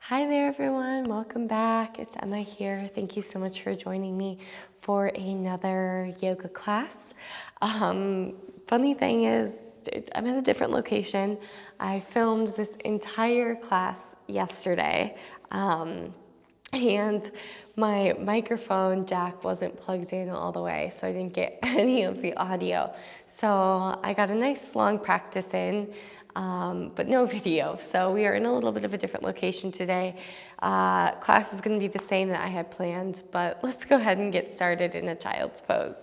Hi there, everyone. Welcome back. It's Emma here. Thank you so much for joining me for another yoga class. Funny thing is, I'm at a different location. I filmed this entire class yesterday, and my microphone jack wasn't plugged in all the way, so I didn't get any of the audio. So I got a nice long practice in. But no video. So we are in a little bit of a different location today. Class is going to be the same that I had planned, but let's go ahead and get started in a child's pose.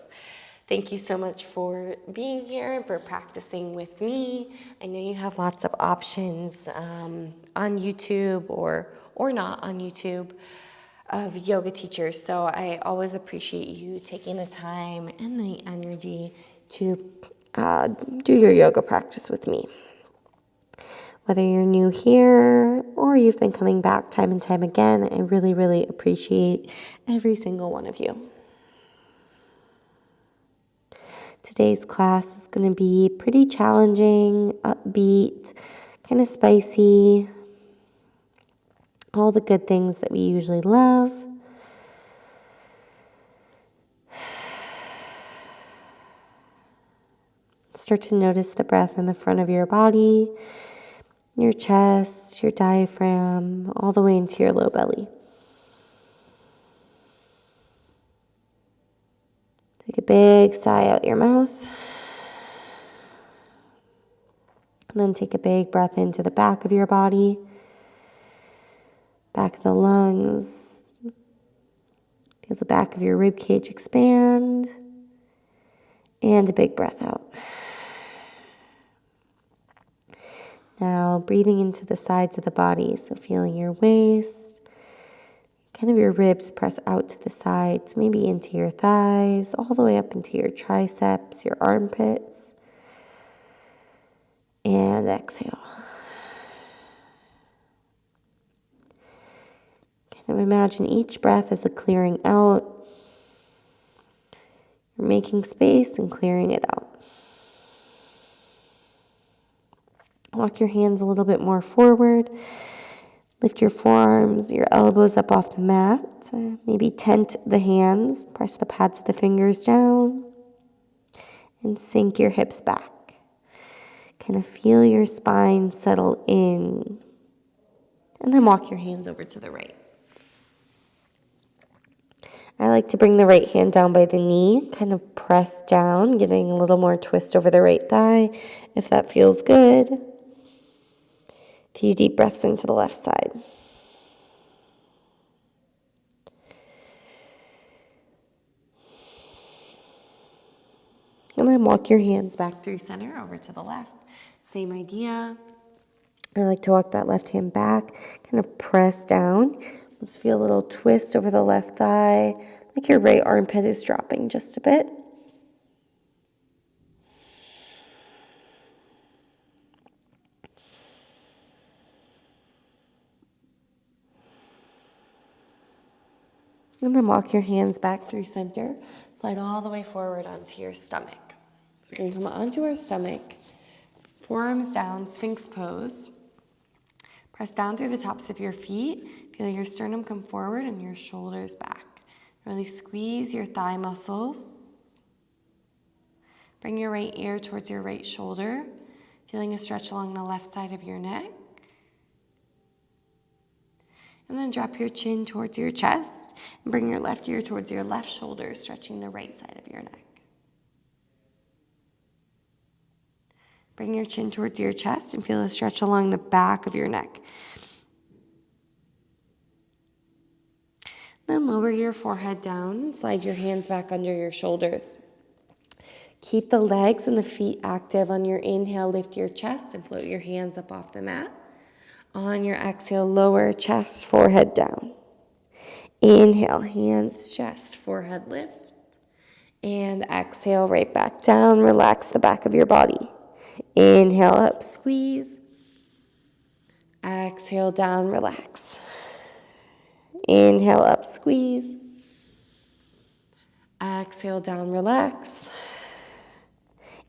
Thank you so much for being here and for practicing with me. I know you have lots of options on YouTube or not on YouTube of yoga teachers. So I always appreciate you taking the time and the energy to do your yoga practice with me. Whether you're new here or you've been coming back time and time again, I really, really appreciate every single one of you. Today's class is going to be pretty challenging, upbeat, kind of spicy, all the good things that we usually love. Start to notice the breath in the front of your body, your chest, your diaphragm, all the way into your low belly. Take a big sigh out your mouth. And then take a big breath into the back of your body, back of the lungs. Feel the back of your rib cage expand. And a big breath out. Now breathing into the sides of the body, so feeling your waist, kind of your ribs press out to the sides, maybe into your thighs, all the way up into your triceps, your armpits. And exhale. Kind of imagine each breath as a clearing out. You're making space and clearing it out. Walk your hands a little bit more forward. Lift your forearms, your elbows up off the mat. Maybe tent the hands. Press the pads of the fingers down. And sink your hips back. Kind of feel your spine settle in. And then walk your hands over to the right. I like to bring the right hand down by the knee, kind of press down, getting a little more twist over the right thigh, if that feels good. A few deep breaths into the left side. And then walk your hands back through center over to the left. Same idea. I like to walk that left hand back, kind of press down. Let's feel a little twist over the left thigh, like your right armpit is dropping just a bit. And then walk your hands back through center. Slide all the way forward onto your stomach. So we're going to come onto our stomach, forearms down, Sphinx pose. Press down through the tops of your feet. Feel your sternum come forward and your shoulders back. Really squeeze your thigh muscles. Bring your right ear towards your right shoulder, feeling a stretch along the left side of your neck. And then drop your chin towards your chest and bring your left ear towards your left shoulder, stretching the right side of your neck. Bring your chin towards your chest and feel a stretch along the back of your neck. Then lower your forehead down and slide your hands back under your shoulders. Keep the legs and the feet active. On your inhale, lift your chest and float your hands up off the mat. On your exhale, lower chest, forehead down. Inhale, hands, chest, forehead lift. And exhale, right back down. Relax the back of your body. Inhale up, squeeze. Exhale down, relax. Inhale up, squeeze. Exhale down, relax.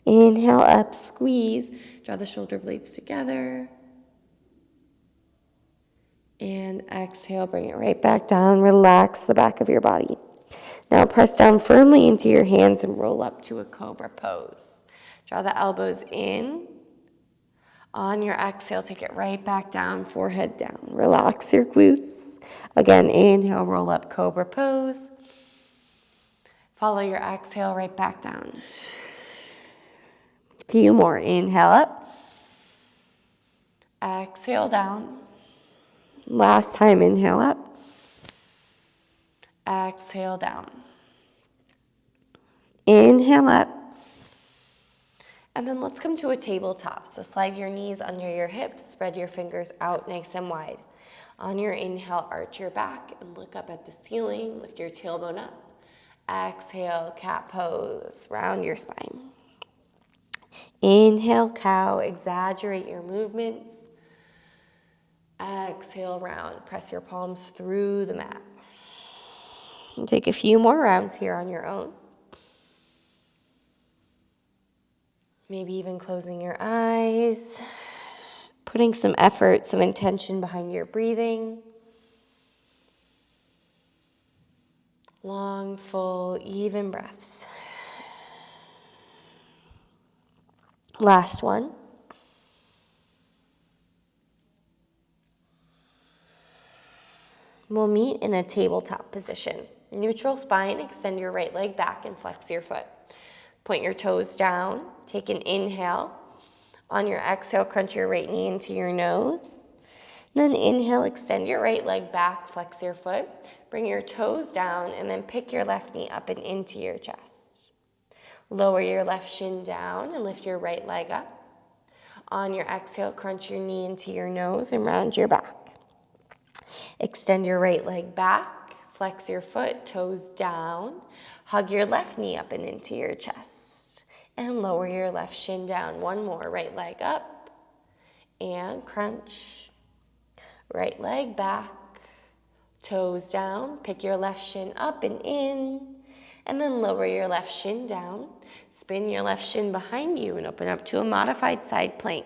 Inhale up, squeeze. Draw the shoulder blades together. And exhale, bring it right back down. Relax the back of your body. Now press down firmly into your hands and roll up to a cobra pose. Draw the elbows in. On your exhale, take it right back down, forehead down. Relax your glutes. Again, inhale, roll up, cobra pose. Follow your exhale right back down. Few more. Inhale up. Exhale down. Last time, inhale up. Exhale down. Inhale up. And then let's come to a tabletop. So slide your knees under your hips, spread your fingers out nice and wide. On your inhale, arch your back and look up at the ceiling, lift your tailbone up. Exhale, cat pose, round your spine. Inhale, cow, exaggerate your movements. Exhale, round, press your palms through the mat. And take a few more rounds here on your own. Maybe even closing your eyes, putting some effort, some intention behind your breathing. Long, full, even breaths. Last one. We'll meet in a tabletop position. Neutral spine, extend your right leg back and flex your foot. Point your toes down, take an inhale. On your exhale, crunch your right knee into your nose. Then inhale, extend your right leg back, flex your foot. Bring your toes down and then pick your left knee up and into your chest. Lower your left shin down and lift your right leg up. On your exhale, crunch your knee into your nose and round your back. Extend your right leg back, flex your foot, toes down. Hug your left knee up and into your chest. And lower your left shin down. One more, right leg up. And crunch. Right leg back, toes down. Pick your left shin up and in. And then lower your left shin down. Spin your left shin behind you and open up to a modified side plank.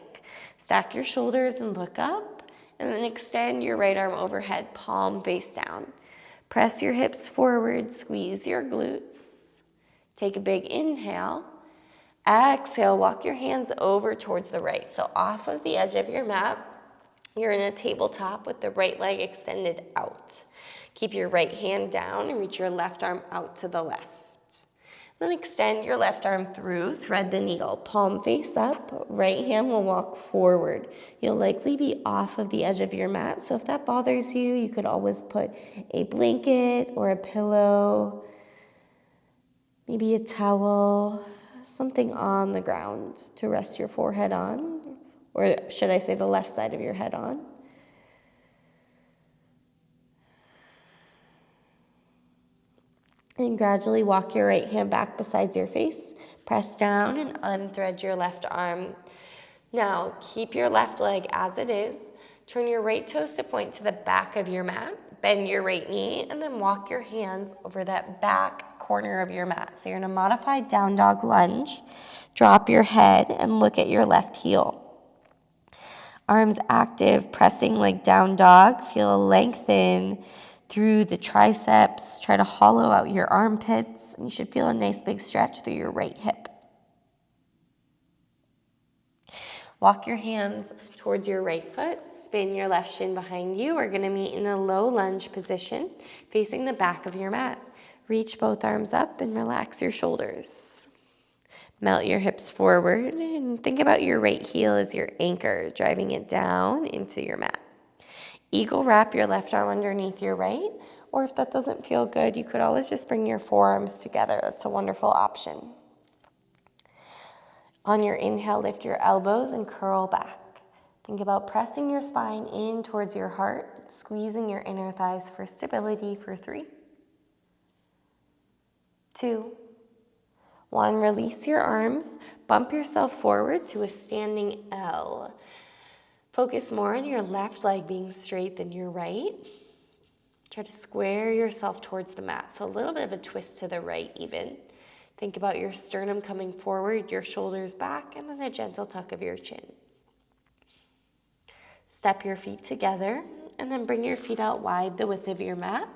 Stack your shoulders and look up. And then extend your right arm overhead, palm face down. Press your hips forward, squeeze your glutes. Take a big inhale. Exhale, walk your hands over towards the right. So off of the edge of your mat, you're in a tabletop with the right leg extended out. Keep your right hand down and reach your left arm out to the left. Then extend your left arm through, thread the needle, palm face up, right hand will walk forward. You'll likely be off of the edge of your mat, so if that bothers you, you could always put a blanket or a pillow, maybe a towel, something on the ground to rest your forehead on, or should I say the left side of your head on. And gradually walk your right hand back beside your face. Press down and unthread your left arm. Now, keep your left leg as it is. Turn your right toes to point to the back of your mat. Bend your right knee and then walk your hands over that back corner of your mat. So you're in a modified down dog lunge. Drop your head and look at your left heel. Arms active, pressing like down dog. Feel a lengthen through the triceps. Try to hollow out your armpits. And you should feel a nice big stretch through your right hip. Walk your hands towards your right foot. Spin your left shin behind you. We're going to meet in a low lunge position, facing the back of your mat. Reach both arms up and relax your shoulders. Melt your hips forward and think about your right heel as your anchor, driving it down into your mat. Eagle wrap your left arm underneath your right, or if that doesn't feel good, you could always just bring your forearms together. That's a wonderful option. On your inhale, lift your elbows and curl back. Think about pressing your spine in towards your heart, squeezing your inner thighs for stability for 3, 2, 1. Release your arms, bump yourself forward to a standing L. Focus more on your left leg being straight than your right. Try to square yourself towards the mat. So a little bit of a twist to the right even. Think about your sternum coming forward, your shoulders back, and then a gentle tuck of your chin. Step your feet together. and then bring your feet out wide the width of your mat.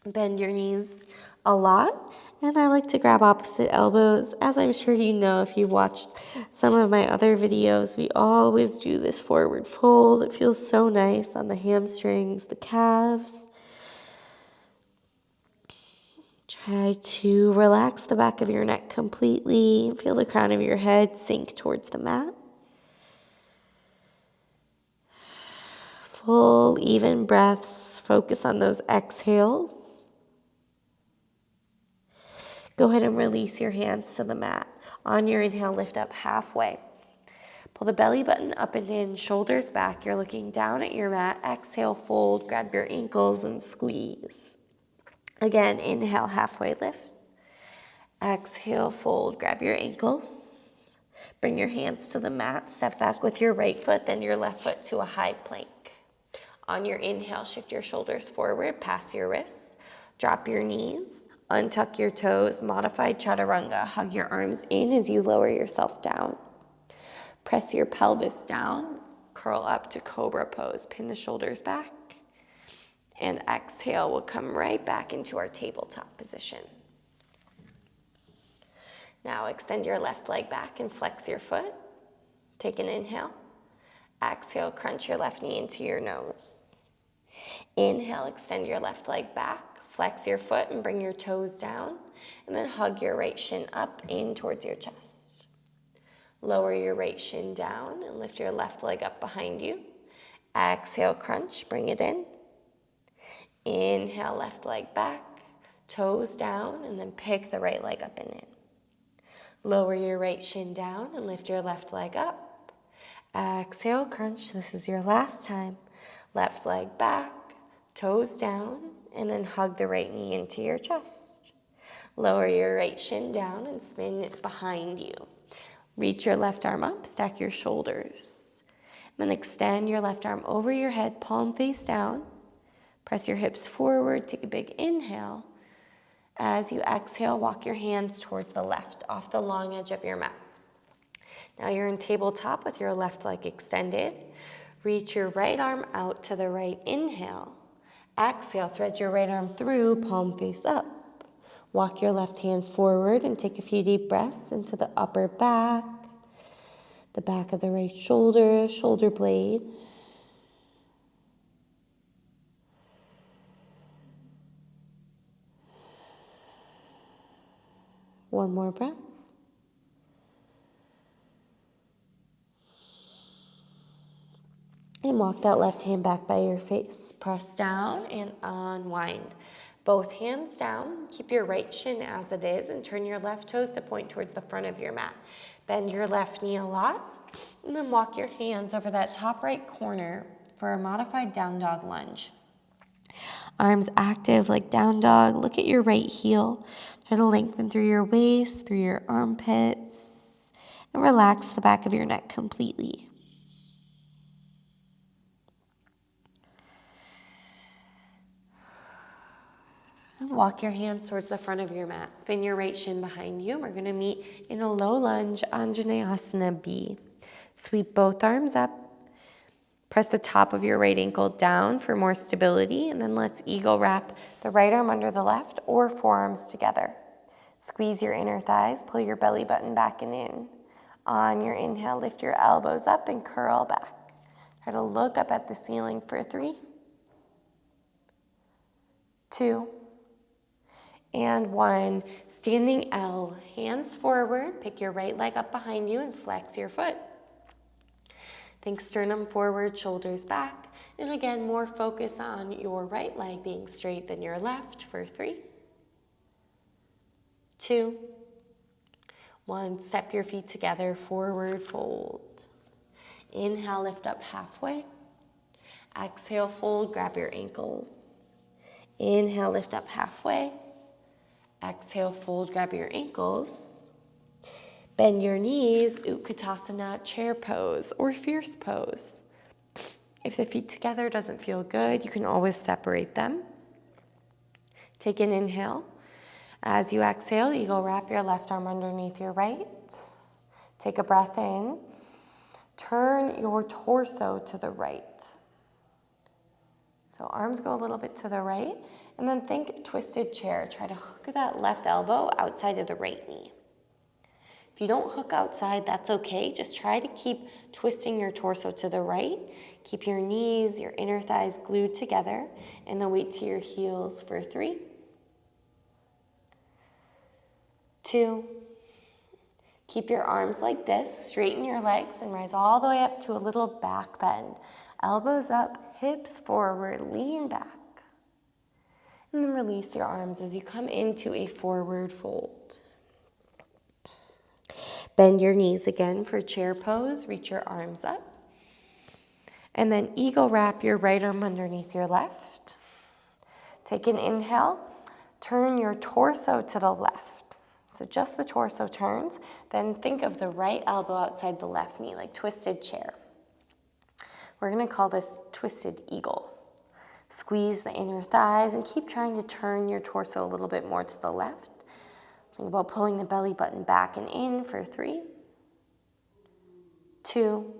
Bend your knees a lot, and I like to grab opposite elbows. As I'm sure you know if you've watched some of my other videos, we always do this forward fold. It feels so nice on the hamstrings, the calves. Try to relax the back of your neck completely. Feel the crown of your head sink towards the mat. Full, even breaths. Focus on those exhales. Go ahead and release your hands to the mat. On your inhale, lift up halfway. Pull the belly button up and in, shoulders back. You're looking down at your mat. Exhale, fold, grab your ankles and squeeze. Again, inhale, halfway lift. Exhale, fold, grab your ankles. Bring your hands to the mat. Step back with your right foot, then your left foot to a high plank. On your inhale, shift your shoulders forward, pass your wrists. Drop your knees. Untuck your toes, modified chaturanga. Hug your arms in as you lower yourself down. Press your pelvis down, curl up to cobra pose. Pin the shoulders back, and exhale, we'll come right back into our tabletop position. Now extend your left leg back and flex your foot. Take an inhale. Exhale, crunch your left knee into your nose. Inhale, extend your left leg back. Flex your foot and bring your toes down, and then hug your right shin up in towards your chest. Lower your right shin down and lift your left leg up behind you. Exhale, crunch, bring it in. Inhale, left leg back, toes down, and then pick the right leg up and in. Lower your right shin down and lift your left leg up. Exhale, crunch, this is your last time. Left leg back, toes down, and then hug the right knee into your chest. Lower your right shin down and spin it behind you. Reach your left arm up, stack your shoulders. Then extend your left arm over your head, palm face down. Press your hips forward, take a big inhale. As you exhale, walk your hands towards the left, off the long edge of your mat. Now you're in tabletop with your left leg extended. Reach your right arm out to the right, inhale. Exhale, thread your right arm through, palm face up. Walk your left hand forward and take a few deep breaths into the upper back, the back of the right shoulder, shoulder blade. One more breath. And walk that left hand back by your face. Press down and unwind. Both hands down. Keep your right shin as it is and turn your left toes to point towards the front of your mat. Bend your left knee a lot and then walk your hands over that top right corner for a modified down dog lunge. Arms active like down dog. Look at your right heel. Try to lengthen through your waist, through your armpits, and relax the back of your neck completely. Walk your hands towards the front of your mat. Spin your right shin behind you. We're going to meet in a low lunge, Anjaneyasana B. Sweep both arms up. Press the top of your right ankle down for more stability, and then let's eagle wrap the right arm under the left or forearms together. Squeeze your inner thighs, pull your belly button back and in. On your inhale, lift your elbows up and curl back. Try to look up at the ceiling for 3, 2, and 1. Standing L, hands forward, pick your right leg up behind you and flex your foot. Think sternum forward, shoulders back. And again, more focus on your right leg being straight than your left for 3, 2, 1. Step your feet together, forward fold. Inhale, lift up halfway. Exhale, fold, grab your ankles. Inhale, lift up halfway. Exhale, fold, grab your ankles. Bend your knees, Utkatasana, chair pose, or fierce pose. If the feet together doesn't feel good, you can always separate them. Take an inhale. As you exhale, eagle wrap your left arm underneath your right. Take a breath in. Turn your torso to the right. So arms go a little bit to the right, and then think twisted chair. Try to hook that left elbow outside of the right knee. If you don't hook outside, that's okay. Just try to keep twisting your torso to the right. Keep your knees, your inner thighs glued together, and then wait to your heels for 3, 2. Keep your arms like this, straighten your legs, and rise all the way up to a little back bend. Elbows up, hips forward, lean back. And then release your arms as you come into a forward fold. Bend your knees again for chair pose, reach your arms up. And then eagle wrap your right arm underneath your left. Take an inhale, turn your torso to the left. So just the torso turns, then think of the right elbow outside the left knee, like twisted chair. We're gonna call this twisted eagle. Squeeze the inner thighs and keep trying to turn your torso a little bit more to the left. Think about pulling the belly button back and in for 3, 2.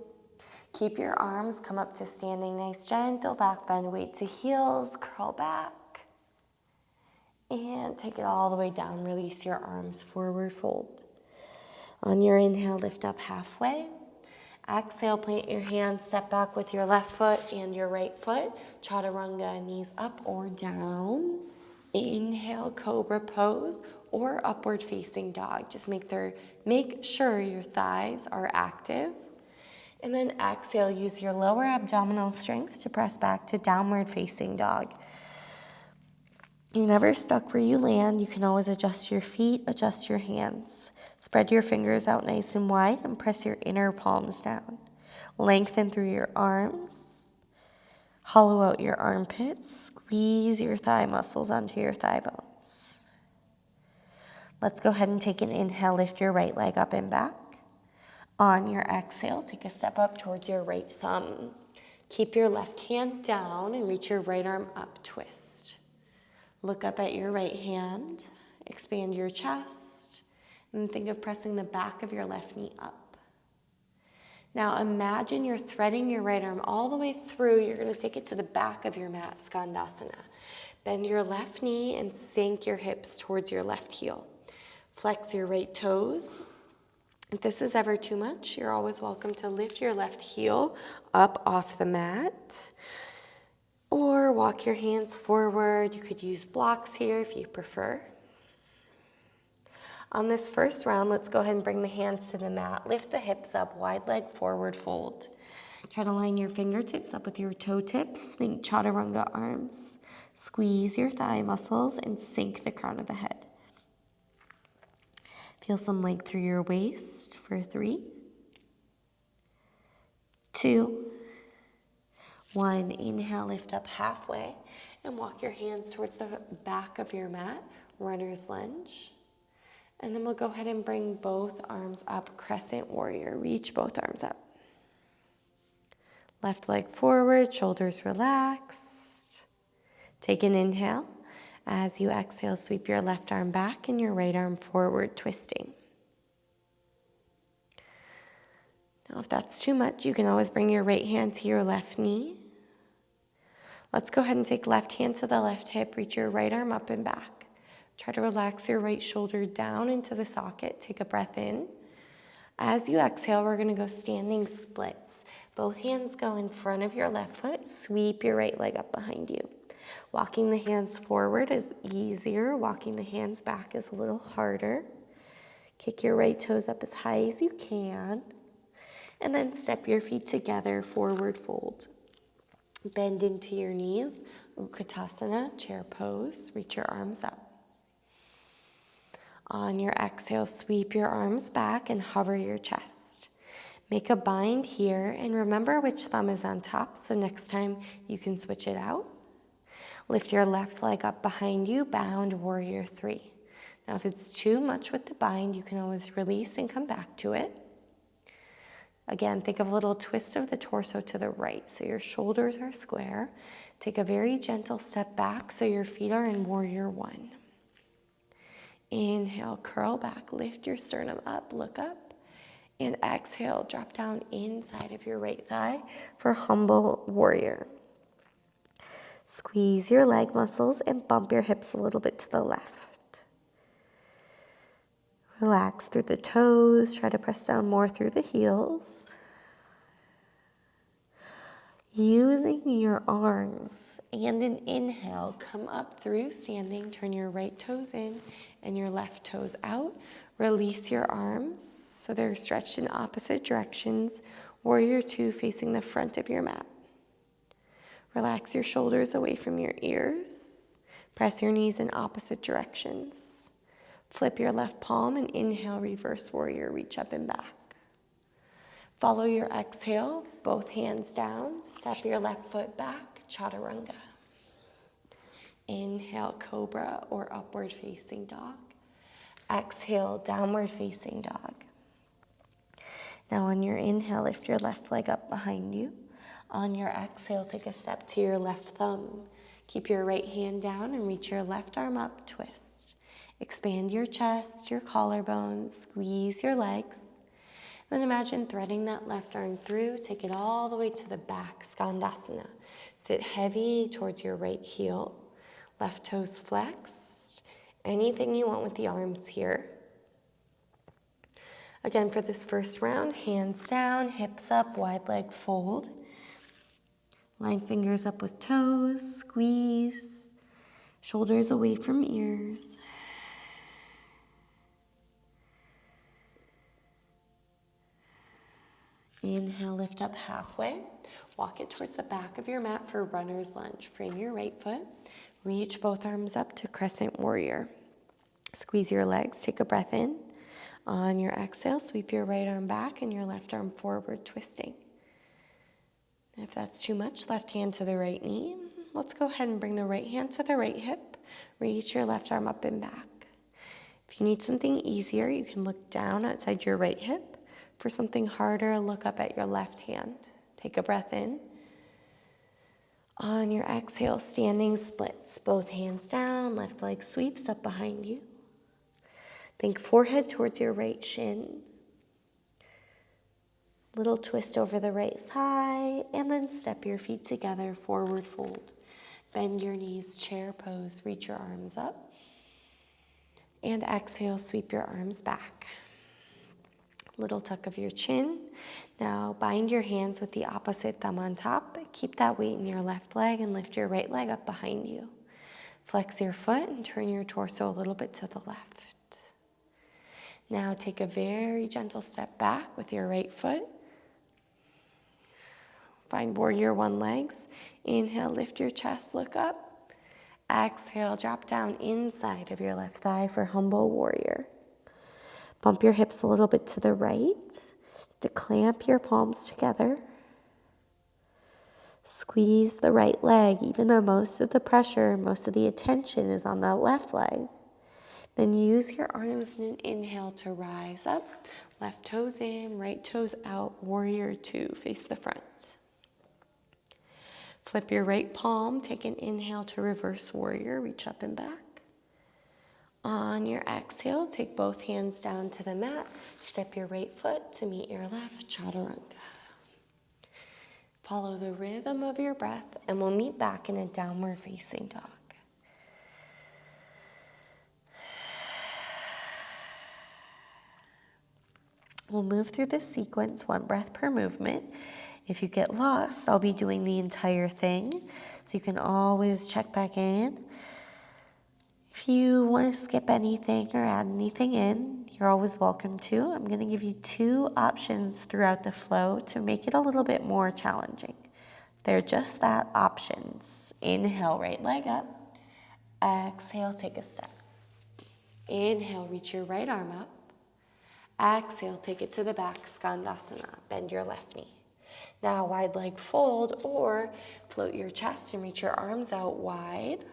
Keep your arms, come up to standing, nice gentle back bend, weight to heels, curl back. And take it all the way down, release your arms, forward fold. On your inhale, lift up halfway. Exhale, plant your hands, step back with your left foot and your right foot. Chaturanga, knees up or down. Inhale, cobra pose or upward facing dog. Just make sure your thighs are active. And then exhale, use your lower abdominal strength to press back to downward facing dog. You're never stuck where you land. You can always adjust your feet, adjust your hands. Spread your fingers out nice and wide and press your inner palms down. Lengthen through your arms. Hollow out your armpits. Squeeze your thigh muscles onto your thigh bones. Let's go ahead and take an inhale. Lift your right leg up and back. On your exhale, take a step up towards your right thumb. Keep your left hand down and reach your right arm up, twist. Look up at your right hand, expand your chest, and think of pressing the back of your left knee up. Now imagine you're threading your right arm all the way through. You're going to take it to the back of your mat, Skandasana. Bend your left knee and sink your hips towards your left heel. Flex your right toes. If this is ever too much, you're always welcome to lift your left heel up off the mat. Or walk your hands forward. You could use blocks here if you prefer. On this first round, let's go ahead and bring the hands to the mat. Lift the hips up, wide leg forward fold. Try to line your fingertips up with your toe tips. Think chaturanga arms. Squeeze your thigh muscles and sink the crown of the head. Feel some length through your waist for 3, 2, 1, inhale, lift up halfway and walk your hands towards the back of your mat, runner's lunge. And then we'll go ahead and bring both arms up, crescent warrior. Reach both arms up. Left leg forward, shoulders relaxed. Take an inhale. As you exhale, sweep your left arm back and your right arm forward, twisting. Now, if that's too much, you can always bring your right hand to your left knee. Let's go ahead and take left hand to the left hip, reach your right arm up and back. Try to relax your right shoulder down into the socket. Take a breath in. As you exhale, we're gonna go standing splits. Both hands go in front of your left foot. Sweep your right leg up behind you. Walking the hands forward is easier. Walking the hands back is a little harder. Kick your right toes up as high as you can. And then step your feet together, forward fold. Bend into your knees, Utkatasana, chair pose, reach your arms up. On your exhale, sweep your arms back and hover your chest. Make a bind here and remember which thumb is on top, so next time you can switch it out. Lift your left leg up behind you, bound warrior 3. Now if it's too much with the bind, you can always release and come back to it. Again, think of a little twist of the torso to the right, so your shoulders are square. Take a very gentle step back so your feet are in warrior 1. Inhale, curl back, lift your sternum up, look up. And exhale, drop down inside of your right thigh for humble warrior. Squeeze your leg muscles and bump your hips a little bit to the left. Relax through the toes. Try to press down more through the heels. Using your arms and an inhale, come up through standing. Turn your right toes in and your left toes out. Release your arms so they're stretched in opposite directions. Warrior two facing the front of your mat. Relax your shoulders away from your ears. Press your knees in opposite directions. Flip your left palm and inhale, reverse warrior, reach up and back. Follow your exhale, both hands down, step your left foot back, chaturanga. Inhale, cobra or upward facing dog. Exhale, downward facing dog. Now on your inhale, lift your left leg up behind you. On your exhale, take a step to your left thumb. Keep your right hand down and reach your left arm up, twist. Expand your chest, your collarbones, squeeze your legs. Then imagine threading that left arm through, take it all the way to the back, Skandasana. Sit heavy towards your right heel, left toes flexed. Anything you want with the arms here. Again, for this first round, hands down, hips up, wide leg fold. Line fingers up with toes, squeeze. Shoulders away from ears. Inhale, lift up halfway. Walk it towards the back of your mat for runner's lunge. Frame your right foot. Reach both arms up to crescent warrior. Squeeze your legs. Take a breath in. On your exhale, sweep your right arm back and your left arm forward, twisting. If that's too much, left hand to the right knee. Let's go ahead and bring the right hand to the right hip. Reach your left arm up and back. If you need something easier, you can look down outside your right hip. For something harder, look up at your left hand. Take a breath in. On your exhale, standing splits. Both hands down, left leg sweeps up behind you. Think forehead towards your right shin. Little twist over the right thigh, and then step your feet together, forward fold. Bend your knees, chair pose, reach your arms up. And exhale, sweep your arms back. Little tuck of your chin. Now bind your hands with the opposite thumb on top. Keep that weight in your left leg and lift your right leg up behind you. Flex your foot and turn your torso a little bit to the left. Now take a very gentle step back with your right foot. Find warrior one legs. Inhale, lift your chest, look up. Exhale, drop down inside of your left thigh for humble warrior. Bump your hips a little bit to the right to clamp your palms together. Squeeze the right leg, even though most of the pressure, most of the attention is on that left leg. Then use your arms in an inhale to rise up. Left toes in, right toes out, warrior two, face the front. Flip your right palm, take an inhale to reverse warrior, reach up and back. On your exhale, take both hands down to the mat. Step your right foot to meet your left, chaturanga. Follow the rhythm of your breath, and we'll meet back in a downward facing dog. We'll move through this sequence, one breath per movement. If you get lost, I'll be doing the entire thing, so you can always check back in. If you want to skip anything or add anything in, you're always welcome to. I'm going to give you two options throughout the flow to make it a little bit more challenging. They're just that, options. Inhale, right leg up. Exhale, take a step. Inhale, reach your right arm up. Exhale, take it to the back, Skandasana. Bend your left knee. Now, wide leg fold or float your chest and reach your arms out wide.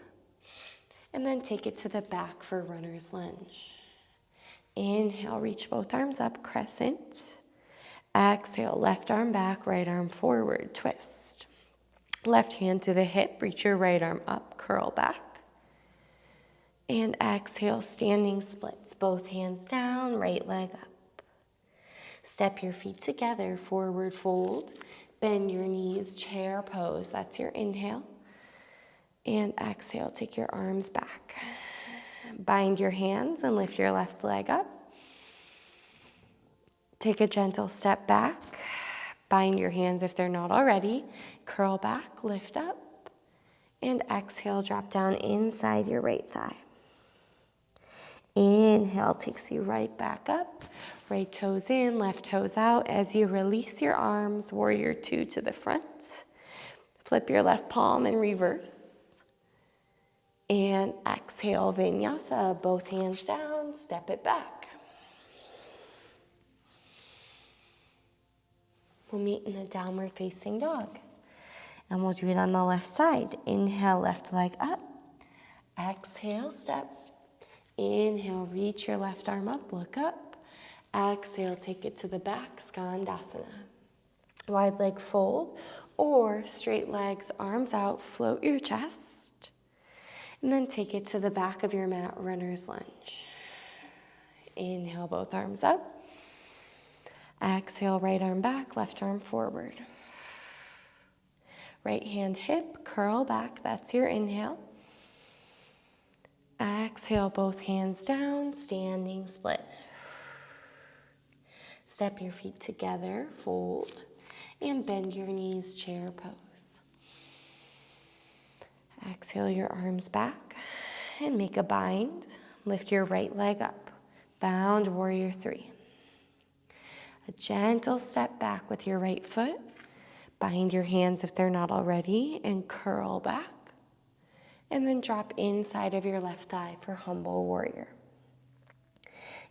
And then take it to the back for runner's lunge. Inhale, reach both arms up, crescent. Exhale, left arm back, right arm forward, twist. Left hand to the hip, reach your right arm up, curl back. And exhale, standing splits, both hands down, right leg up. Step your feet together, forward fold. Bend your knees, chair pose, that's your inhale. And exhale, take your arms back. Bind your hands and lift your left leg up. Take a gentle step back. Bind your hands if they're not already. Curl back, lift up. And exhale, drop down inside your right thigh. Inhale takes you right back up. Right toes in, left toes out. As you release your arms, warrior two to the front. Flip your left palm and reverse. And exhale, vinyasa. Both hands down, step it back. We'll meet in a downward facing dog. And we'll do it on the left side. Inhale, left leg up. Exhale, step. Inhale, reach your left arm up, look up. Exhale, take it to the back, Skandasana. Wide leg fold or straight legs, arms out, float your chest. And then take it to the back of your mat, runner's lunge. Inhale, both arms up. Exhale, right arm back, left arm forward. Right hand hip, curl back, that's your inhale. Exhale, both hands down, standing split. Step your feet together, fold, and bend your knees, chair pose. Exhale your arms back and make a bind. Lift your right leg up, bound warrior three. A gentle step back with your right foot. Bind your hands if they're not already and curl back. And then drop inside of your left thigh for humble warrior.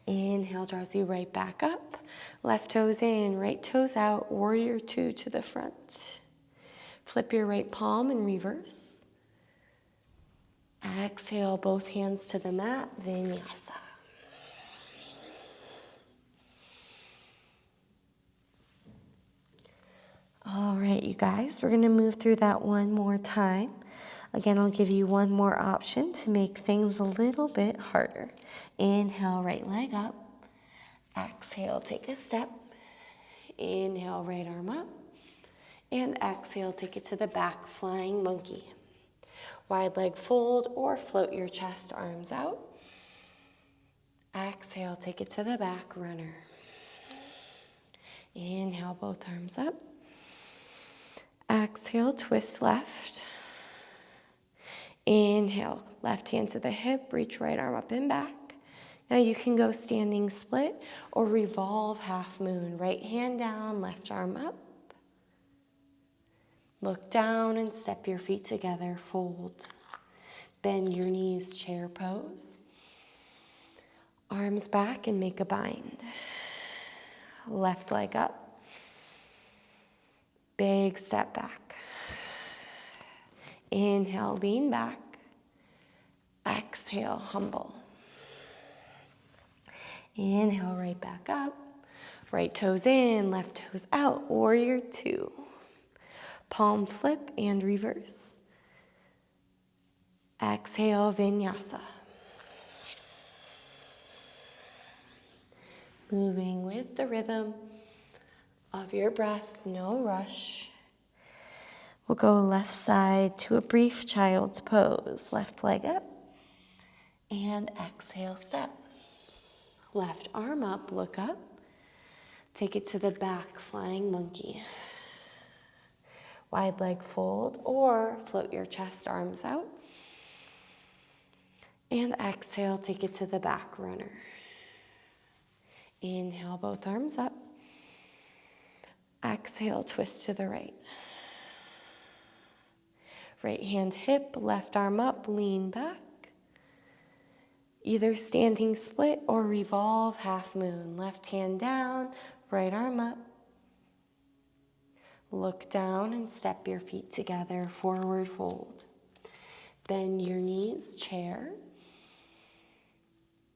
Inhale draws you right back up. Left toes in, right toes out, warrior two to the front. Flip your right palm and reverse. Exhale, both hands to the mat, vinyasa. All right, you guys, we're gonna move through that one more time. Again, I'll give you one more option to make things a little bit harder. Inhale, right leg up. Exhale, take a step. Inhale, right arm up. And exhale, take it to the back, flying monkey. Wide leg fold or float your chest, arms out. Exhale, take it to the back, runner. Inhale, both arms up. Exhale, twist left. Inhale, left hand to the hip, reach right arm up and back. Now you can go standing split or revolve half moon. Right hand down, left arm up. Look down and step your feet together, fold. Bend your knees, chair pose. Arms back and make a bind. Left leg up. Big step back. Inhale, lean back. Exhale, humble. Inhale, right back up. Right toes in, left toes out, warrior two. Palm flip and reverse. Exhale, vinyasa. Moving with the rhythm of your breath, no rush. We'll go left side to a brief child's pose. Left leg up and exhale, step. Left arm up, look up. Take it to the back, flying monkey. Wide leg fold or float your chest, arms out. And exhale, take it to the back, runner. Inhale, both arms up. Exhale, twist to the right. Right hand hip, left arm up, lean back. Either standing split or revolve half moon. Left hand down, right arm up. Look down and step your feet together, forward fold. Bend your knees, chair.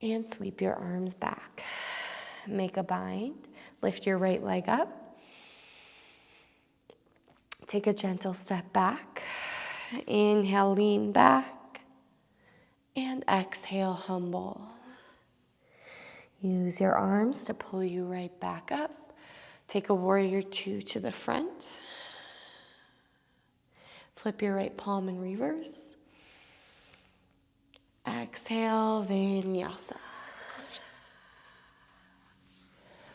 And sweep your arms back. Make a bind. Lift your right leg up. Take a gentle step back. Inhale, lean back. And exhale, humble. Use your arms to pull you right back up. Take a warrior two to the front. Flip your right palm in reverse. exhale, vinyasa.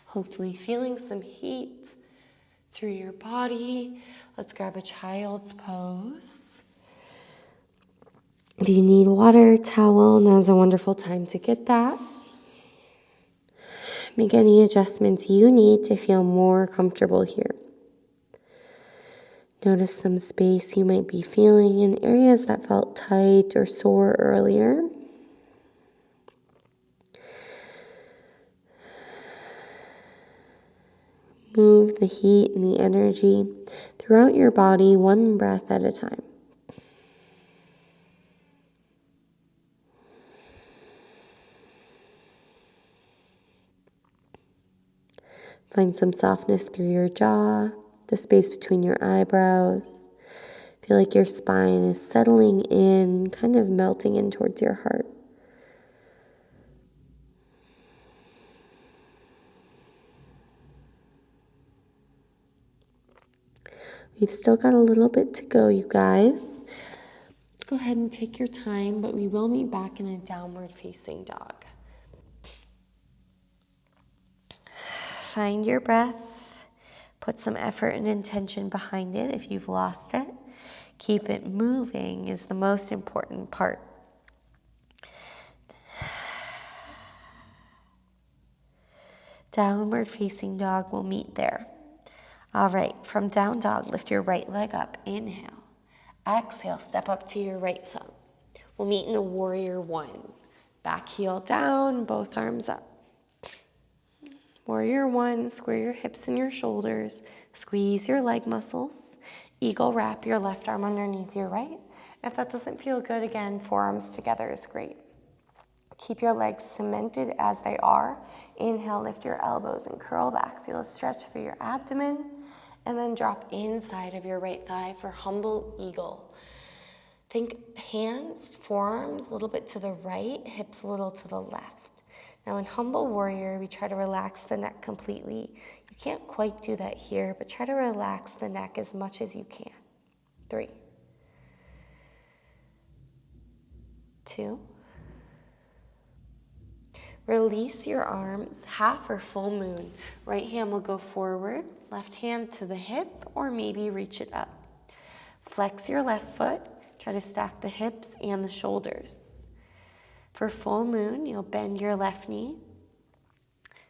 Hopefully feeling some heat through your body. Let's grab a child's pose. If you need water, towel, now's a wonderful time to get that. Make any adjustments you need to feel more comfortable here. Notice some space you might be feeling in areas that felt tight or sore earlier. Move the heat and the energy throughout your body, one breath at a time. Find some softness through your jaw, the space between your eyebrows. Feel like your spine is settling in, kind of melting in towards your heart. We've still got a little bit to go, you guys. Let's go ahead and take your time, but we will meet back in a downward facing dog. Find your breath. Put some effort and intention behind it if you've lost it. Keep it moving is the most important part. Downward facing dog will meet there. All right, from down dog, lift your right leg up. Inhale. Exhale, step up to your right thumb. We'll meet in a warrior one. Back heel down, both arms up. Warrior one, square your hips and your shoulders. Squeeze your leg muscles. Eagle wrap your left arm underneath your right. If that doesn't feel good, again, forearms together is great. Keep your legs cemented as they are. Inhale, lift your elbows and curl back. Feel a stretch through your abdomen. And then drop inside of your right thigh for humble eagle. Think hands, forearms a little bit to the right, hips a little to the left. Now in humble warrior, we try to relax the neck completely. You can't quite do that here, but try to relax the neck as much as you can. 3, 2. Release your arms, half or full moon. Right hand will go forward, left hand to the hip, or maybe reach it up. Flex your left foot, try to stack the hips and the shoulders. For full moon, you'll bend your left knee,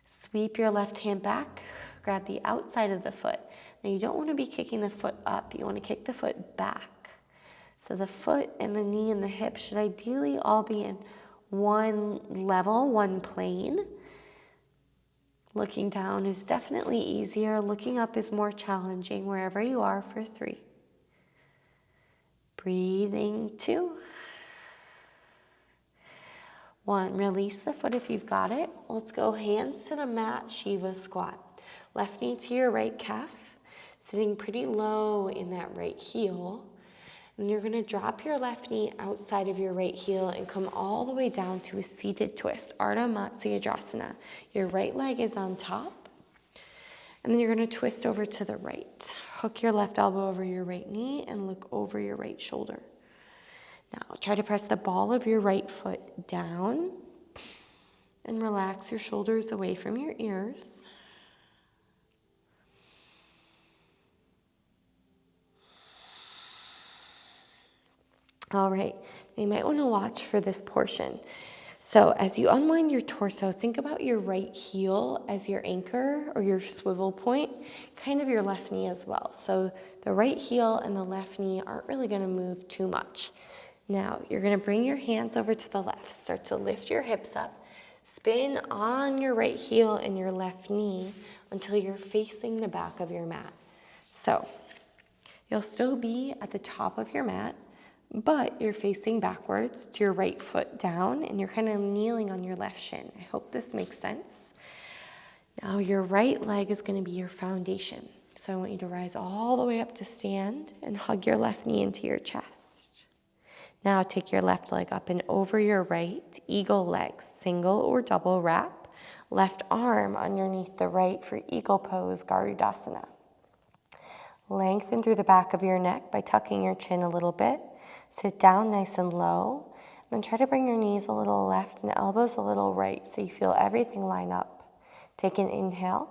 sweep your left hand back, grab the outside of the foot. Now you don't want to be kicking the foot up, you want to kick the foot back. So the foot and the knee and the hip should ideally all be in one level, one plane. Looking down is definitely easier. Looking up is more challenging wherever you are for 3. Breathing 2. 1. Release the foot if you've got it. Let's go hands to the mat, Shiva squat. Left knee to your right calf, sitting pretty low in that right heel. And you're going to drop your left knee outside of your right heel and come all the way down to a seated twist, Ardha Matsyendrasana. Your right leg is on top. And then you're going to twist over to the right. Hook your left elbow over your right knee and look over your right shoulder. Now try to press the ball of your right foot down and relax your shoulders away from your ears. All right, you might want to watch for this portion. So as you unwind your torso, think about your right heel as your anchor or your swivel point, kind of your left knee as well. So the right heel and the left knee aren't really going to move too much. Now you're going to bring your hands over to the left. Start to lift your hips up. Spin on your right heel and your left knee until you're facing the back of your mat. So you'll still be at the top of your mat, but you're facing backwards to your right foot down and you're kind of kneeling on your left shin. I hope this makes sense. Now your right leg is going to be your foundation. So I want you to rise all the way up to stand and hug your left knee into your chest. Now take your left leg up and over your right, eagle legs, single or double wrap. Left arm underneath the right for eagle pose, Garudasana. Lengthen through the back of your neck by tucking your chin a little bit. Sit down nice and low. Then try to bring your knees a little left and elbows a little right so you feel everything line up. Take an inhale.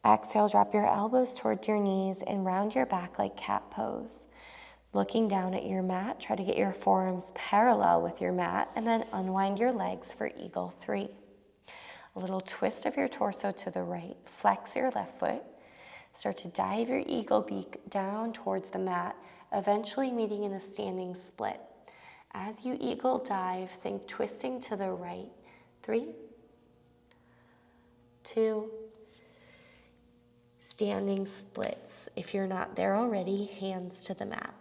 Exhale, drop your elbows towards your knees and round your back like cat pose. Looking down at your mat, try to get your forearms parallel with your mat and then unwind your legs for Eagle 3. A little twist of your torso to the right, flex your left foot. Start to dive your eagle beak down towards the mat, eventually meeting in a standing split. As you eagle dive, think twisting to the right. 3, 2, standing splits. If you're not there already, hands to the mat.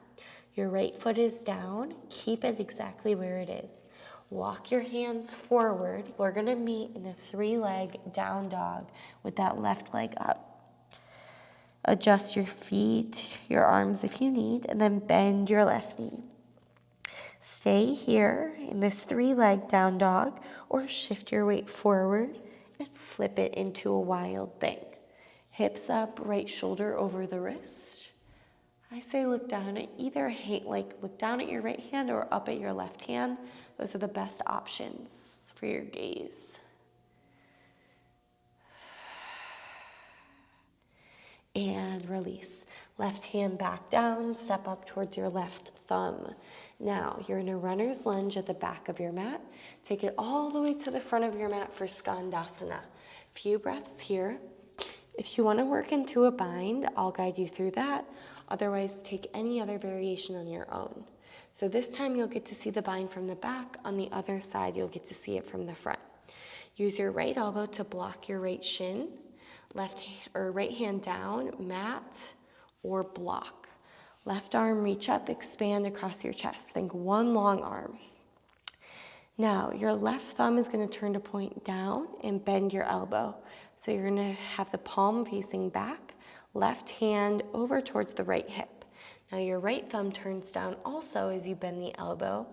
Your right foot is down. Keep it exactly where it is. Walk your hands forward. We're gonna meet in a 3-leg down dog with that left leg up. Adjust your feet, your arms if you need, and then bend your left knee. Stay here in this 3-leg down dog or shift your weight forward and flip it into a wild thing. Hips up, right shoulder over the wrist. I say look down at either hand, look down at your right hand or up at your left hand. Those are the best options for your gaze. And release. Left hand back down, step up towards your left thumb. Now, you're in a runner's lunge at the back of your mat. Take it all the way to the front of your mat for Skandasana. Few breaths here. If you want to work into a bind, I'll guide you through that. Otherwise, take any other variation on your own. So this time you'll get to see the bind from the back. On the other side, you'll get to see it from the front. Use your right elbow to block your right shin. Right hand down, mat or block. Left arm reach up, expand across your chest. Think one long arm. Now, your left thumb is going to turn to point down and bend your elbow. So you're going to have the palm facing back, left hand over towards the right hip. Now your right thumb turns down also as you bend the elbow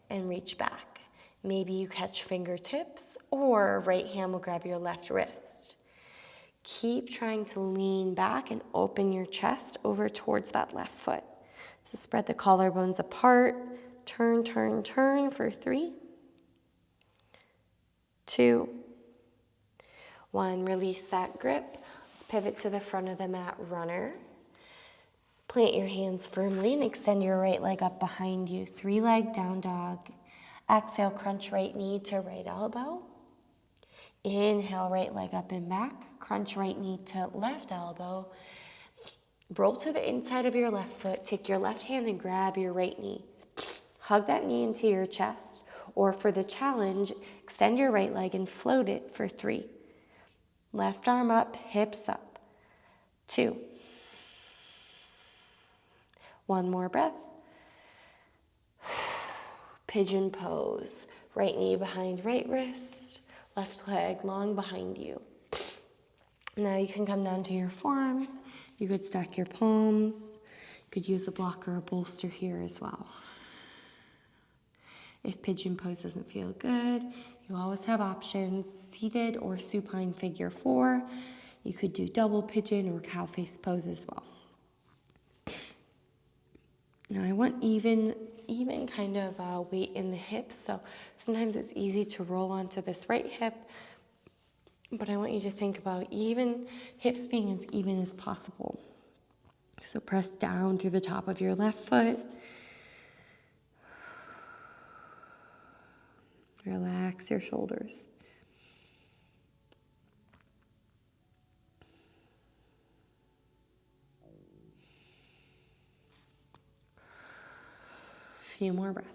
and reach back. Maybe you catch fingertips or right hand will grab your left wrist. Keep trying to lean back and open your chest over towards that left foot. So spread the collarbones apart. Turn, turn, turn for 3, 2, 1. Release that grip. Let's pivot to the front of the mat, runner. Plant your hands firmly and extend your right leg up behind you. 3-leg down dog. Exhale, crunch right knee to right elbow. Inhale, right leg up and back. Crunch right knee to left elbow. Roll to the inside of your left foot. Take your left hand and grab your right knee. Hug that knee into your chest. Or for the challenge, extend your right leg and float it for 3. Left arm up, hips up. 2. 1 more breath. Pigeon pose. Right knee behind right wrist. Left leg long behind you. Now you can come down to your forearms. You could stack your palms. You could use a block or a bolster here as well. If pigeon pose doesn't feel good, you always have options, seated or supine figure 4. You could do double pigeon or cow face pose as well. Now I want even kind of weight in the hips, so sometimes it's easy to roll onto this right hip, but I want you to think about hips being as even as possible. So press down through the top of your left foot. Relax your shoulders. A few more breaths.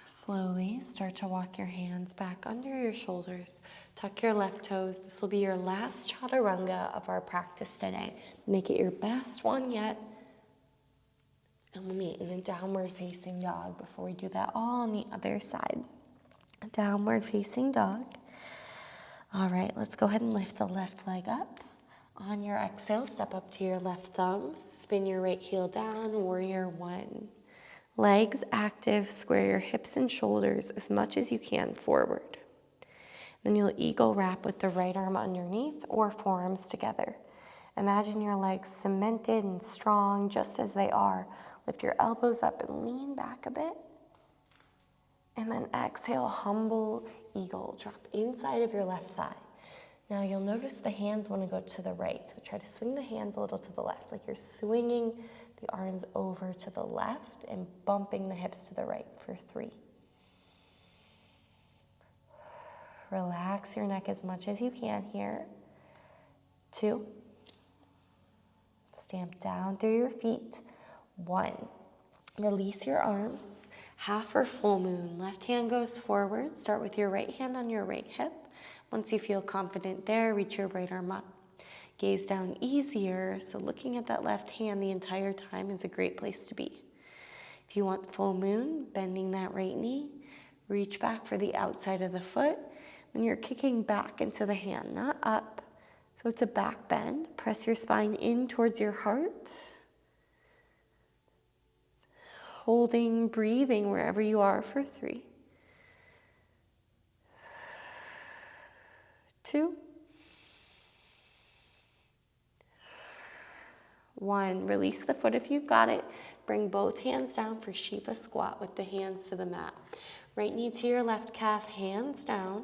Slowly start to walk your hands back under your shoulders. Tuck your left toes. This will be your last chaturanga of our practice today. Make it your best one yet. And we'll meet in a downward facing dog before we do that all on the other side. Downward facing dog. All right, let's go ahead and lift the left leg up. On your exhale, step up to your left thumb. Spin your right heel down, warrior one. Legs active, square your hips and shoulders as much as you can forward. Then you'll eagle wrap with the right arm underneath or forearms together. Imagine your legs cemented and strong just as they are. Lift your elbows up and lean back a bit. And then exhale, humble eagle. Drop inside of your left thigh. Now you'll notice the hands want to go to the right. So try to swing the hands a little to the left, like you're swinging the arms over to the left and bumping the hips to the right for 3. Relax your neck as much as you can here. 2. Stamp down through your feet. 1. Release your arms. Half or full moon. Left hand goes forward. Start with your right hand on your right hip. Once you feel confident there, reach your right arm up. Gaze down easier, so looking at that left hand the entire time is a great place to be. If you want full moon, bending that right knee, reach back for the outside of the foot. Then you're kicking back into the hand, not up. So it's a back bend. Press your spine in towards your heart. Holding, breathing wherever you are for 3. 2. 1. Release the foot if you've got it. Bring both hands down for Shiva squat with the hands to the mat. Right knee to your left calf, hands down.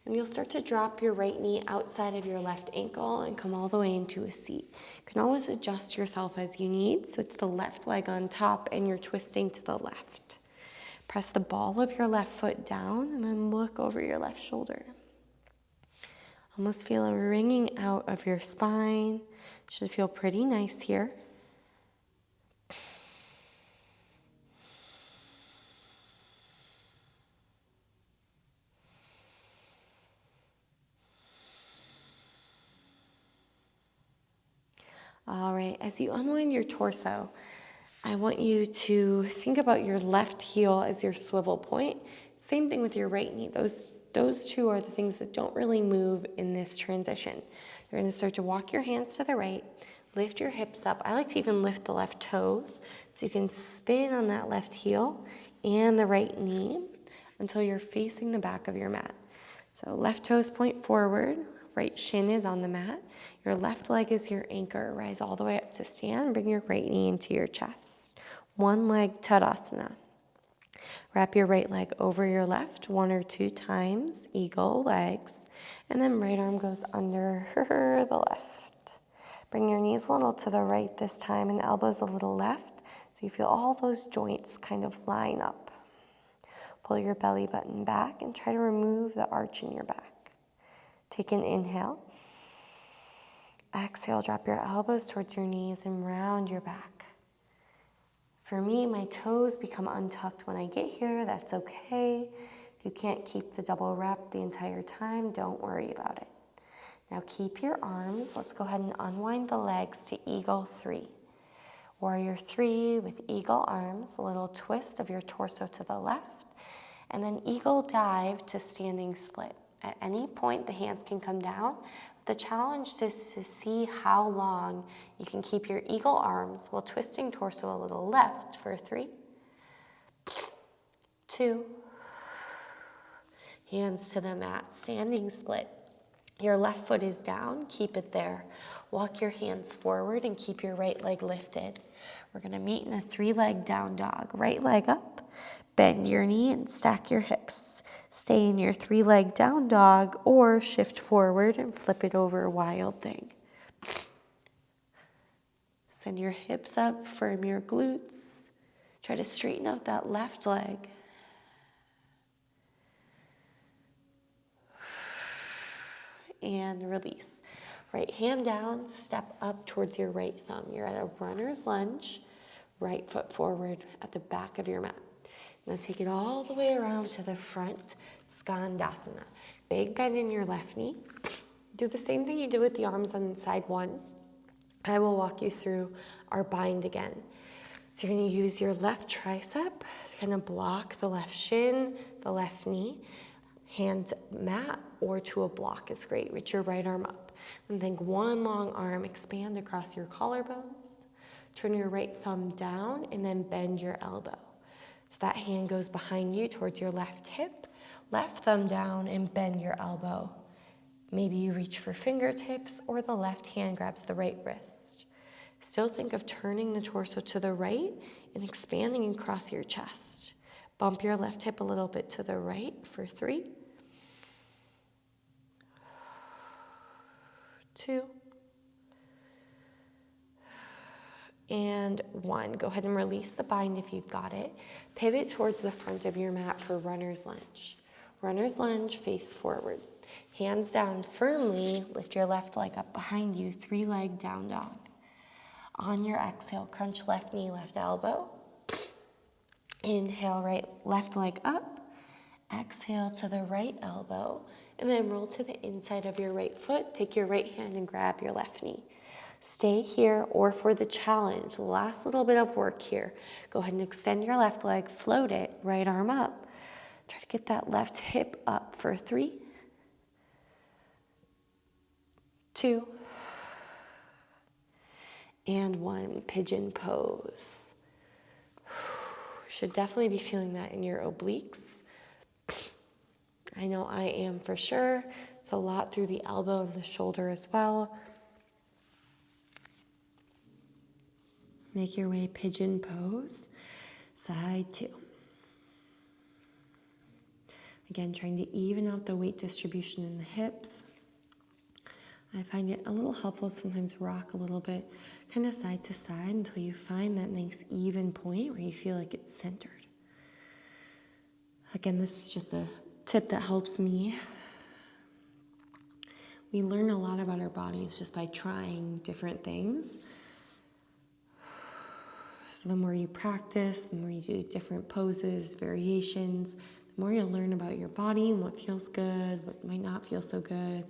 And you'll start to drop your right knee outside of your left ankle and come all the way into a seat. You can always adjust yourself as you need. So it's the left leg on top and you're twisting to the left. Press the ball of your left foot down and then look over your left shoulder. Almost feel a wringing out of your spine. Should feel pretty nice here. All right, as you unwind your torso, I want you to think about your left heel as your swivel point. Same thing with your right knee. Those two are the things that don't really move in this transition. You're going to start to walk your hands to the right, lift your hips up. I like to even lift the left toes so you can spin on that left heel and the right knee until you're facing the back of your mat. So left toes point forward, right shin is on the mat. Your left leg is your anchor. Rise all the way up to stand. Bring your right knee into your chest. One leg Tadasana. Wrap your right leg over your left 1 or 2 times, eagle legs, and then right arm goes under the left. Bring your knees a little to the right this time and elbows a little left so you feel all those joints kind of line up. Pull your belly button back and try to remove the arch in your back. Take an inhale. Exhale, drop your elbows towards your knees and round your back. For me, my toes become untucked when I get here. That's okay. If you can't keep the double rep the entire time, don't worry about it. Now keep your arms. Let's go ahead and unwind the legs to Eagle 3. Warrior 3 with eagle arms, a little twist of your torso to the left, and then eagle dive to standing split. At any point, the hands can come down. The challenge is to see how long you can keep your eagle arms while twisting torso a little left for 3, 2, hands to the mat, standing split. Your left foot is down, keep it there. Walk your hands forward and keep your right leg lifted. We're gonna meet in a 3-leg down dog. Right leg up, bend your knee and stack your hips. Stay in your 3-leg down dog or shift forward and flip it over, wild thing. Send your hips up, firm your glutes. Try to straighten out that left leg. And release. Right hand down, step up towards your right thumb. You're at a runner's lunge, right foot forward at the back of your mat. Now take it all the way around to the front, Skandasana. Big bend in your left knee. Do the same thing you did with the arms on side 1. I will walk you through our bind again. So you're gonna use your left tricep to kind of block the left shin, the left knee. Hand mat or to a block is great. Reach your right arm up. And think one long arm, expand across your collarbones. Turn your right thumb down and then bend your elbow. So that hand goes behind you towards your left hip. Left thumb down and bend your elbow. Maybe you reach for fingertips or the left hand grabs the right wrist. Still think of turning the torso to the right and expanding across your chest. Bump your left hip a little bit to the right for 3, 2, and 1. Go ahead and release the bind if you've got it. Pivot towards the front of your mat for runner's lunge. Runner's lunge, face forward. Hands down firmly, lift your left leg up behind you, 3-leg down dog. On your exhale, crunch left knee, left elbow. Inhale, left leg up. Exhale to the right elbow. And then roll to the inside of your right foot. Take your right hand and grab your left knee. Stay here, or for the challenge, the last little bit of work here, go ahead and extend your left leg, float it, right arm up. Try to get that left hip up for 3, 2, and 1. Pigeon pose. Should definitely be feeling that in your obliques. I know I am for sure. It's a lot through the elbow and the shoulder as well. Make your way pigeon pose, side 2. Again, trying to even out the weight distribution in the hips. I find it a little helpful to sometimes rock a little bit, kind of side to side until you find that nice even point where you feel like it's centered. Again, this is just a tip that helps me. We learn a lot about our bodies just by trying different things. So the more you practice, the more you do different poses, variations, the more you'll learn about your body and what feels good, what might not feel so good.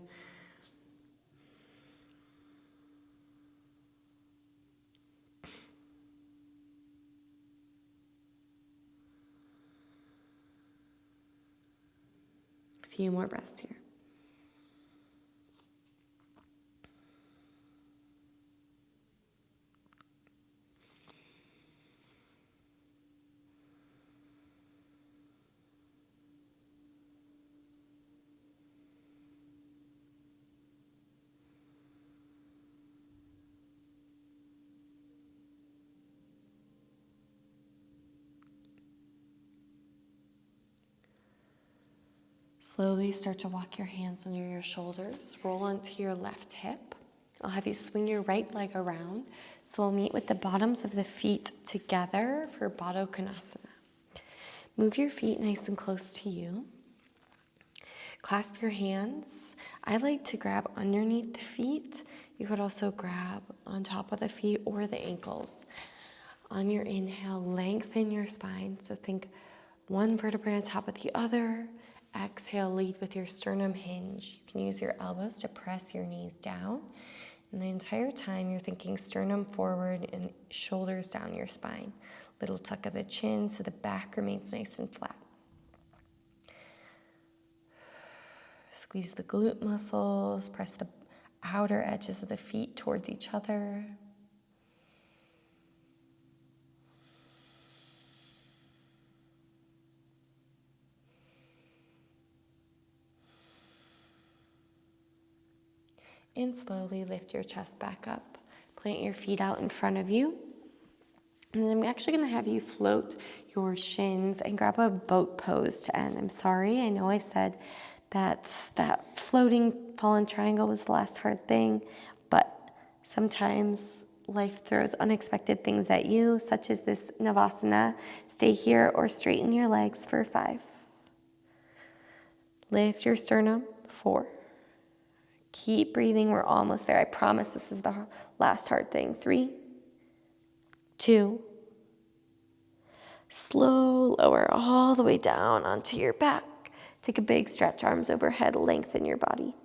A few more breaths here. Slowly start to walk your hands under your shoulders. Roll onto your left hip. I'll have you swing your right leg around. So we'll meet with the bottoms of the feet together for Baddha Konasana. Move your feet nice and close to you. Clasp your hands. I like to grab underneath the feet. You could also grab on top of the feet or the ankles. On your inhale, lengthen your spine. So think one vertebrae on top of the other. Exhale, lead with your sternum hinge. You can use your elbows to press your knees down. And the entire time you're thinking sternum forward and shoulders down your spine. Little tuck of the chin so the back remains nice and flat. Squeeze the glute muscles, press the outer edges of the feet towards each other. And slowly lift your chest back up. Plant your feet out in front of you. And then I'm actually going to have you float your shins and grab a boat pose to end. I'm sorry, I know I said that floating fallen triangle was the last hard thing, but sometimes life throws unexpected things at you, such as this Navasana. Stay here or straighten your legs for 5. Lift your sternum, 4. Keep breathing, we're almost there. I promise this is the last hard thing. 3, 2, slow, lower all the way down onto your back. Take a big stretch, arms overhead, lengthen your body.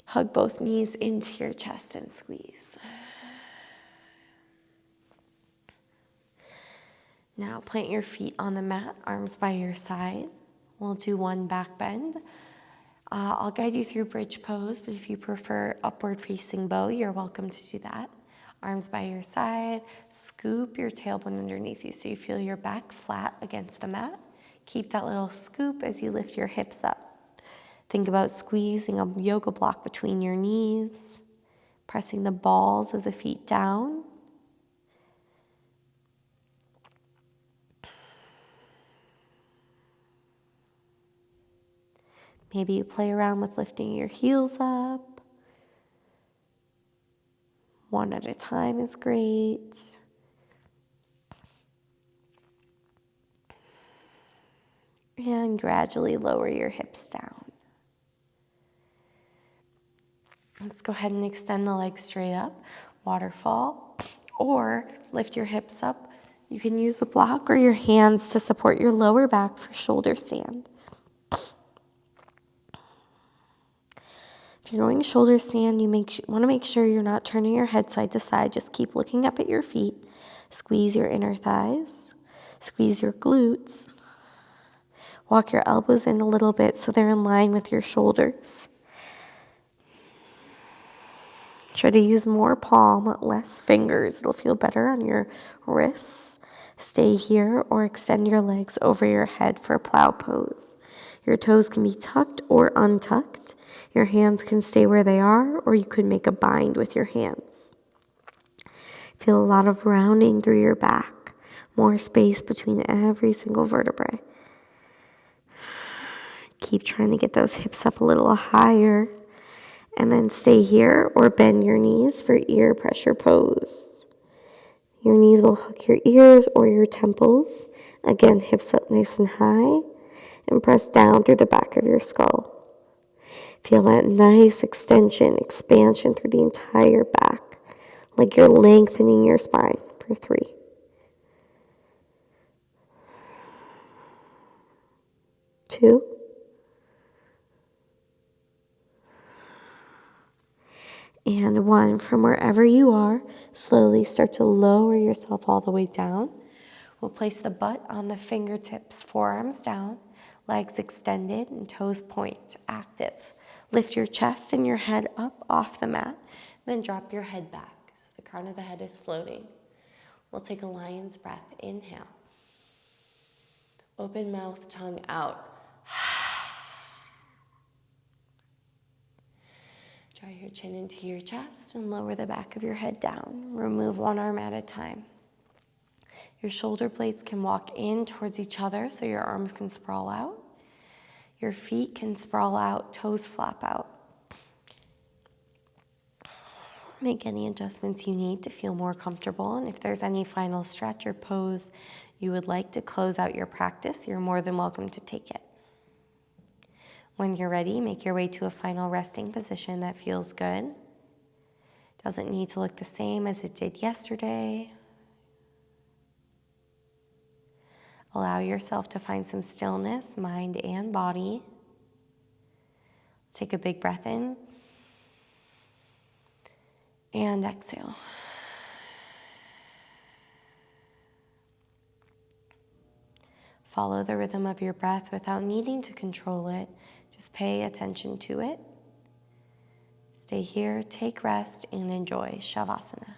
Hug both knees into your chest and squeeze. Now plant your feet on the mat, arms by your side. We'll do one back bend. I'll guide you through bridge pose, but if you prefer upward facing bow, you're welcome to do that. Arms by your side, scoop your tailbone underneath you so you feel your back flat against the mat. Keep that little scoop as you lift your hips up. Think about squeezing a yoga block between your knees, pressing the balls of the feet down. Maybe you play around with lifting your heels up. One at a time is great. And gradually lower your hips down. Let's go ahead and extend the legs straight up, waterfall, or lift your hips up. You can use a block or your hands to support your lower back for shoulder stand. If you're going shoulder stand, you want to make sure you're not turning your head side to side. Just keep looking up at your feet. Squeeze your inner thighs. Squeeze your glutes. Walk your elbows in a little bit so they're in line with your shoulders. Try to use more palm, less fingers. It'll feel better on your wrists. Stay here or extend your legs over your head for plow pose. Your toes can be tucked or untucked. Your hands can stay where they are, or you could make a bind with your hands. Feel a lot of rounding through your back, more space between every single vertebrae. Keep trying to get those hips up a little higher, and then stay here or bend your knees for ear pressure pose. Your knees will hook your ears or your temples. Again, hips up nice and high, and press down through the back of your skull. Feel that nice extension, expansion through the entire back, like you're lengthening your spine for 3. 2. And 1. From wherever you are, slowly start to lower yourself all the way down. We'll place the butt on the fingertips, forearms down, legs extended, and toes point, active. Lift your chest and your head up off the mat, then drop your head back so the crown of the head is floating. We'll take a lion's breath. Inhale. Open mouth, tongue out. Draw your chin into your chest and lower the back of your head down. Remove one arm at a time. Your shoulder blades can walk in towards each other so your arms can sprawl out. Your feet can sprawl out, toes flap out. Make any adjustments you need to feel more comfortable, and if there's any final stretch or pose you would like to close out your practice, you're more than welcome to take it. When you're ready, make your way to a final resting position that feels good. Doesn't need to look the same as it did yesterday. Allow yourself to find some stillness, mind and body. Let's take a big breath in and exhale. Follow the rhythm of your breath without needing to control it. Just pay attention to it. Stay here, take rest, and enjoy Shavasana.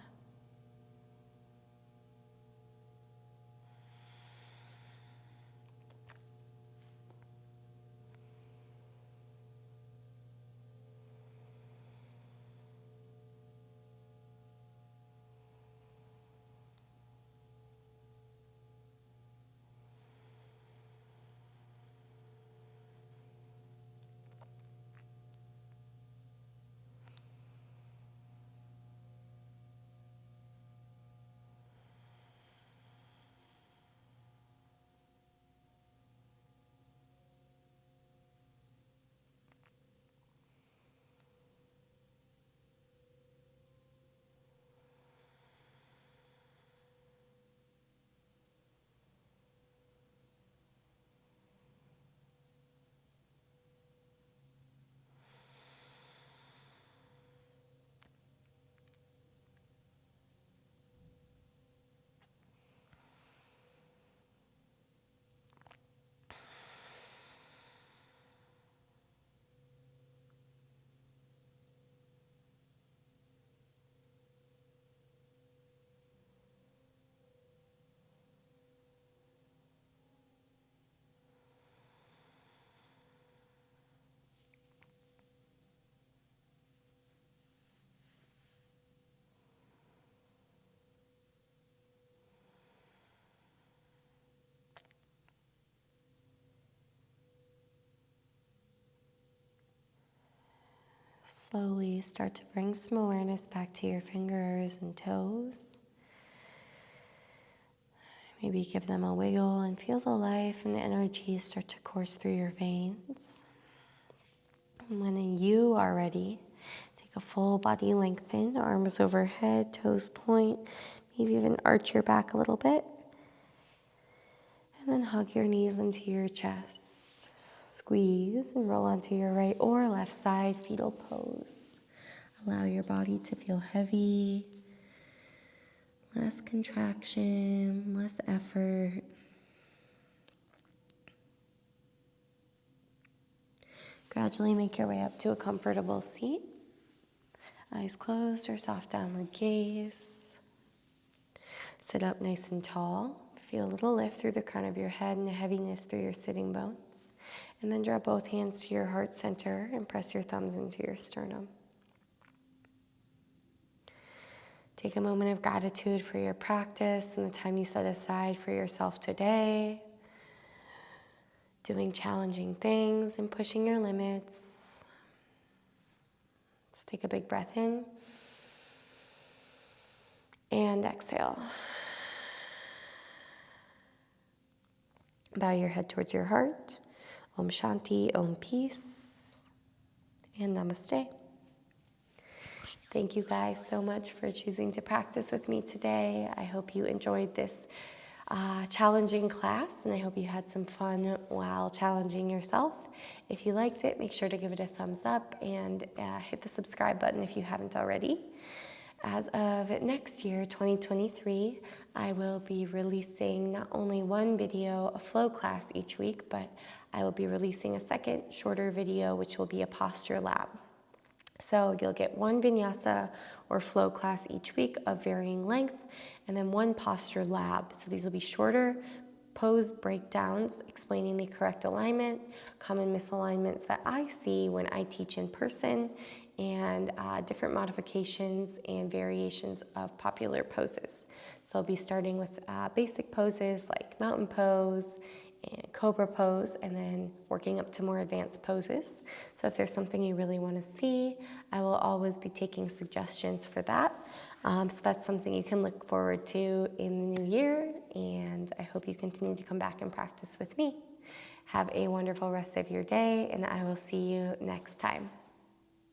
Slowly start to bring some awareness back to your fingers and toes. Maybe give them a wiggle and feel the life and energy start to course through your veins. And when you are ready, take a full body lengthen, arms overhead, toes point, maybe even arch your back a little bit. And then hug your knees into your chest. Squeeze and roll onto your right or left side, fetal pose. Allow your body to feel heavy, less contraction, less effort. Gradually make your way up to a comfortable seat. Eyes closed or soft downward gaze. Sit up nice and tall. Feel a little lift through the crown of your head and a heaviness through your sitting bones. And then draw both hands to your heart center and press your thumbs into your sternum. Take a moment of gratitude for your practice and the time you set aside for yourself today. Doing challenging things and pushing your limits. Let's take a big breath in. And exhale. Bow your head towards your heart. Om Shanti, Om Peace, and Namaste. Thank you guys so much for choosing to practice with me today. I hope you enjoyed this challenging class, and I hope you had some fun while challenging yourself. If you liked it, make sure to give it a thumbs up and hit the subscribe button if you haven't already. As of next year, 2023, I will be releasing not only one video, a flow class each week, but I will be releasing a second, shorter video, which will be a posture lab. So you'll get one vinyasa or flow class each week of varying length, and then one posture lab. So these will be shorter pose breakdowns explaining the correct alignment, common misalignments that I see when I teach in person, and different modifications and variations of popular poses. So I'll be starting with basic poses like mountain pose and cobra pose, and then working up to more advanced poses. So if there's something you really want to see, I will always be taking suggestions for that. So that's something you can look forward to in the new year, and I hope you continue to come back and practice with me. Have a wonderful rest of your day, and I will see you next time.